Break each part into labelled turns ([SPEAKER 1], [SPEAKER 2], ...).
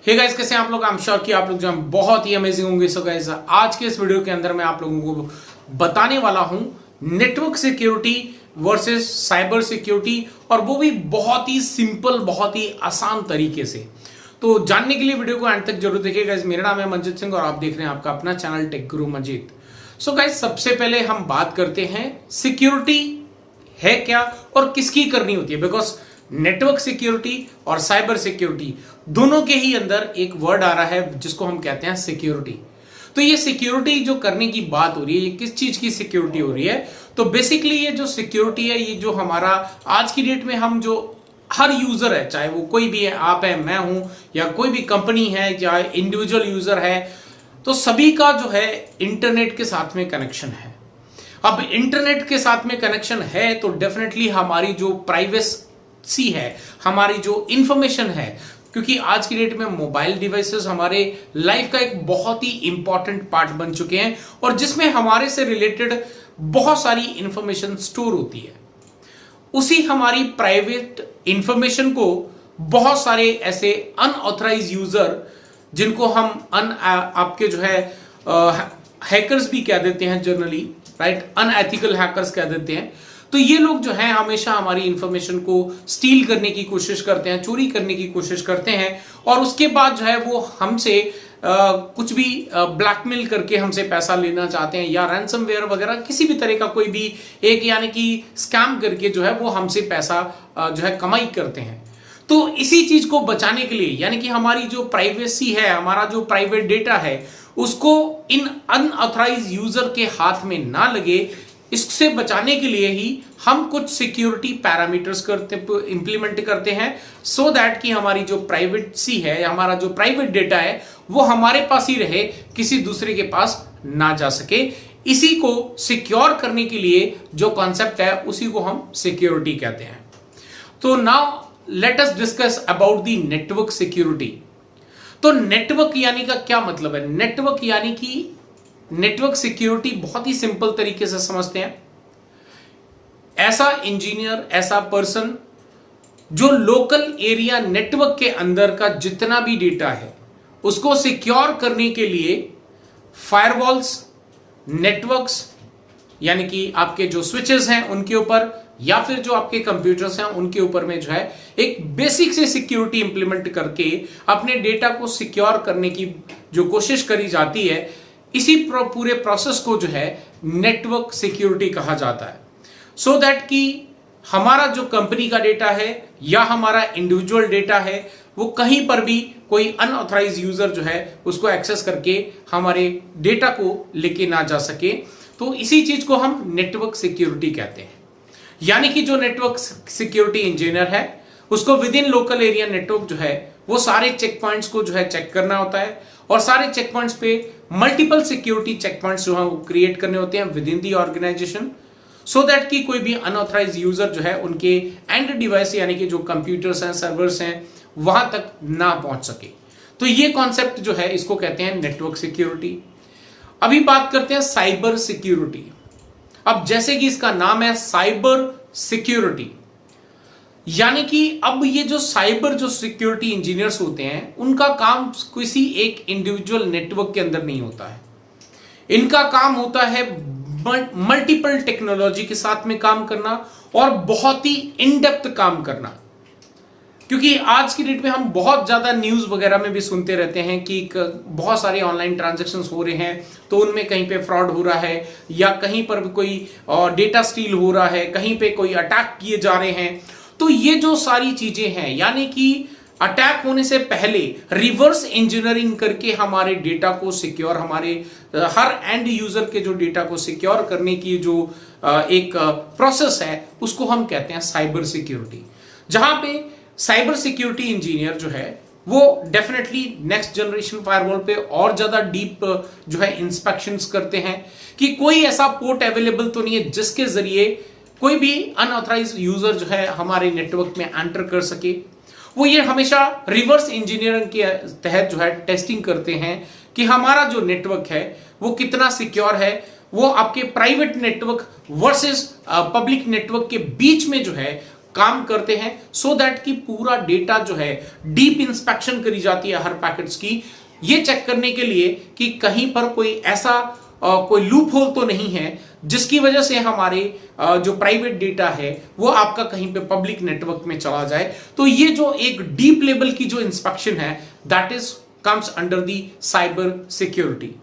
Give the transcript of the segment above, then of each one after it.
[SPEAKER 1] Hey guys, कैसे हैं आप लोग। आई एम श्योर कि आप लोग जो हैं बहुत ही अमेजिंग होंगे। सो गाइस, आज के इस वीडियो के अंदर मैं आप लोगों को बताने वाला हूं network security versus cyber security, और वो भी बहुत ही सिंपल, बहुत ही आसान तरीके से। तो जानने के लिए वीडियो को एंड तक जरूर देखिएगा। मेरा नाम है मंजीत सिंह और आप देख रहे हैं आपका अपना चैनल टेक गुरु मंजीत। सो गाइस, सबसे पहले हम बात करते हैं सिक्योरिटी है क्या और किसकी करनी होती है। बिकॉज नेटवर्क सिक्योरिटी और साइबर सिक्योरिटी दोनों के ही अंदर एक वर्ड आ रहा है जिसको हम कहते हैं सिक्योरिटी। तो ये सिक्योरिटी जो करने की बात हो रही है, ये किस चीज की सिक्योरिटी हो रही है? तो बेसिकली ये जो सिक्योरिटी है, ये जो हमारा आज की डेट में हम जो हर यूजर है, चाहे वो कोई भी है, आप है, मैं हूं, या कोई भी कंपनी है, या इंडिविजुअल यूजर है, तो सभी का जो है इंटरनेट के साथ में कनेक्शन है। अब इंटरनेट के साथ में कनेक्शन है तो डेफिनेटली हमारी जो प्राइवेसी है, हमारी जो इंफॉर्मेशन है, क्योंकि आज की डेट में मोबाइल डिवाइसेस हमारे लाइफ का एक बहुत ही इंपॉर्टेंट पार्ट बन चुके हैं, और जिसमें हमारे से रिलेटेड बहुत सारी इंफॉर्मेशन स्टोर होती है। उसी हमारी प्राइवेट इंफॉर्मेशन को बहुत सारे ऐसे अनऑथराइज यूजर, जिनको हम आपके जो है हैकर्स भी कह देते हैं जनरली, राइट, अनएथिकल हैकर्स कह देते हैं। तो ये लोग जो हैं हमेशा हमारी इंफॉर्मेशन को स्टील करने की कोशिश करते हैं, चोरी करने की कोशिश करते हैं, और उसके बाद जो है वो हमसे कुछ भी ब्लैकमेल करके हमसे पैसा लेना चाहते हैं, या रैंसमवेयर वगैरह किसी भी तरह का कोई भी एक यानी कि स्कैम करके जो है वो हमसे पैसा जो है कमाई करते हैं। तो इसी चीज को बचाने के लिए, यानी कि हमारी जो प्राइवेसी है, हमारा जो प्राइवेट डेटा है, उसको इन अनऑथराइज यूजर के हाथ में ना लगे, इससे बचाने के लिए ही हम कुछ सिक्योरिटी पैरामीटर्स इंप्लीमेंट करते हैं, सो दैट कि हमारी जो प्राइवेसी है, हमारा जो प्राइवेट डेटा है, वो हमारे पास ही रहे, किसी दूसरे के पास ना जा सके। इसी को सिक्योर करने के लिए जो कॉन्सेप्ट है, उसी को हम सिक्योरिटी कहते हैं। तो now let us discuss about the network security. तो नेटवर्क यानी का क्या मतलब है? नेटवर्क यानी कि नेटवर्क सिक्योरिटी बहुत ही सिंपल तरीके से समझते हैं। ऐसा इंजीनियर, ऐसा पर्सन जो लोकल एरिया नेटवर्क के अंदर का जितना भी डेटा है उसको सिक्योर करने के लिए फायरवॉल्स, नेटवर्क्स यानी कि आपके जो स्विचेस हैं उनके ऊपर, या फिर जो आपके कंप्यूटर्स हैं उनके ऊपर में जो है एक बेसिक से सिक्योरिटी इंप्लीमेंट करके अपने डेटा को सिक्योर करने की जो कोशिश करी जाती है, इसी पूरे प्रोसेस को जो है नेटवर्क सिक्योरिटी कहा जाता है। सो दैट कि हमारा जो कंपनी का डेटा है या हमारा इंडिविजुअल डेटा है, वो कहीं पर भी कोई अनऑथराइज यूजर जो है उसको एक्सेस करके हमारे डेटा को लेके ना जा सके। तो इसी चीज को हम नेटवर्क सिक्योरिटी कहते हैं। यानी कि जो नेटवर्क सिक्योरिटी इंजीनियर है, उसको with in local area network जो है वो सारे चेक पॉइंट्स को जो है चेक करना होता है, और सारे चेक पॉइंट्स पे मल्टीपल सिक्योरिटी चेक पॉइंट्स जो है वो क्रिएट करने होते हैं within the organisation, so that कि कोई भी अनऑथराइज यूजर जो है उनके एंड डिवाइस यानी कि जो कंप्यूटर्स हैं, सर्वर्स हैं, वहां तक ना पहुंच सके। तो ये कॉन्सेप्ट जो है इसको कहते हैं नेटवर्क सिक्योरिटी। अभी बात करते हैं साइबर सिक्योरिटी। अब जैसे कि इसका नाम है साइबर सिक्योरिटी, यानी कि अब ये जो साइबर जो सिक्योरिटी इंजीनियर्स होते हैं, उनका काम किसी एक इंडिविजुअल नेटवर्क के अंदर नहीं होता है। इनका काम होता है मल्टीपल टेक्नोलॉजी के साथ में काम करना, और बहुत ही इन डेप्थ काम करना। क्योंकि आज की डेट में हम बहुत ज्यादा न्यूज वगैरह में भी सुनते रहते हैं कि बहुत सारे ऑनलाइन ट्रांजैक्शंस हो रहे हैं, तो उनमें कहीं पे फ्रॉड हो रहा है, या कहीं पर भी कोई डेटा स्टील हो रहा है, कहीं पे कोई अटैक किए जा रहे हैं। तो ये जो सारी चीजें हैं, यानी कि अटैक होने से पहले रिवर्स इंजीनियरिंग करके हमारे डेटा को सिक्योर, हमारे हर एंड यूजर के जो डेटा को सिक्योर करने की जो एक प्रोसेस है, उसको हम कहते हैं साइबर सिक्योरिटी। जहां पे साइबर सिक्योरिटी इंजीनियर जो है वो डेफिनेटली नेक्स्ट जनरेशन फायरवॉल पे और ज्यादा डीप जो है इंस्पेक्शंस करते हैं कि कोई ऐसा पोर्ट अवेलेबल तो नहीं है जिसके जरिए कोई भी अनऑथराइज यूजर जो है हमारे नेटवर्क में एंटर कर सके। वो ये हमेशा रिवर्स इंजीनियरिंग के तहत जो है टेस्टिंग करते हैं कि हमारा जो नेटवर्क है वो कितना सिक्योर है, वो आपके private network versus public network के बीच में जो है काम करते हैं, सो दैट कि पूरा डेटा जो है डीप इंस्पेक्शन करी जाती है हर पैकेट्स की, ये चेक करने के लिए कि कहीं पर कोई ऐसा कोई लूप होल तो नहीं है जिसकी वजह से हमारे जो प्राइवेट डेटा है वो आपका कहीं पे पब्लिक नेटवर्क में चला जाए। तो ये जो एक डीप लेवल की जो इंस्पेक्शन है, that is comes under the cyber security.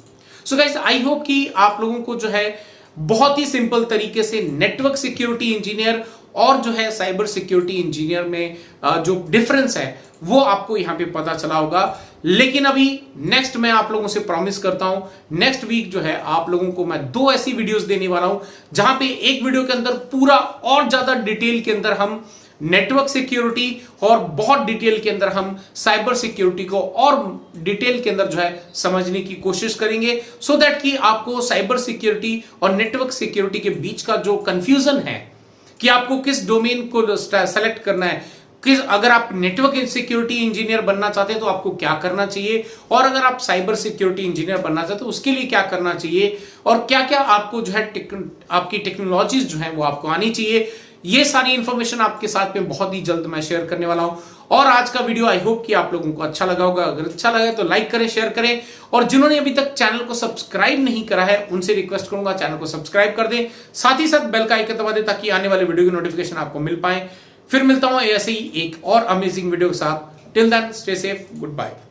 [SPEAKER 1] So guys, I hope कि आप लोगों को जो है बहुत ही सिंपल तरीके से नेटवर्क सिक्योरिटी इंजीनियर और जो है साइबर सिक्योरिटी इंजीनियर में जो डिफरेंस है वो आपको यहां पे पता चला होगा। लेकिन अभी नेक्स्ट मैं आप लोगों से प्रॉमिस करता हूं, नेक्स्ट वीक जो है आप लोगों को मैं 2 ऐसी वीडियोस देने वाला हूं जहां पे एक वीडियो के अंदर पूरा और ज्यादा डिटेल के अंदर हम नेटवर्क सिक्योरिटी और बहुत डिटेल के अंदर हम साइबर सिक्योरिटी को और डिटेल के अंदर जो है समझने की कोशिश करेंगे, सो दैट कि आपको साइबर सिक्योरिटी और नेटवर्क सिक्योरिटी के बीच का जो कंफ्यूजन है कि आपको किस डोमेन को सेलेक्ट करना है, किस अगर आप नेटवर्क सिक्योरिटी इंजीनियर बनना चाहते हैं तो आपको क्या करना चाहिए, और अगर आप साइबर सिक्योरिटी इंजीनियर बनना चाहते हैं उसके लिए क्या करना चाहिए, और क्या क्या आपको जो है आपकी टेक्नोलॉजीज जो है वो आपको आनी चाहिए, ये सारी इंफॉर्मेशन आपके साथ में बहुत ही जल्द मैं शेयर करने वाला हूं। और आज का वीडियो आई होप कि आप लोगों को अच्छा लगा होगा। अगर अच्छा लगा तो लाइक करें, शेयर करें, और जिन्होंने अभी तक चैनल को सब्सक्राइब नहीं करा है उनसे रिक्वेस्ट करूंगा चैनल को सब्सक्राइब कर दें, साथ ही साथ बेल का आइकन दबा दें ताकि आने वाले वीडियो की नोटिफिकेशन आपको मिल पाए। फिर मिलता हूं ऐसे ही एक और अमेजिंग वीडियो के साथ। Till then stay safe, good bye.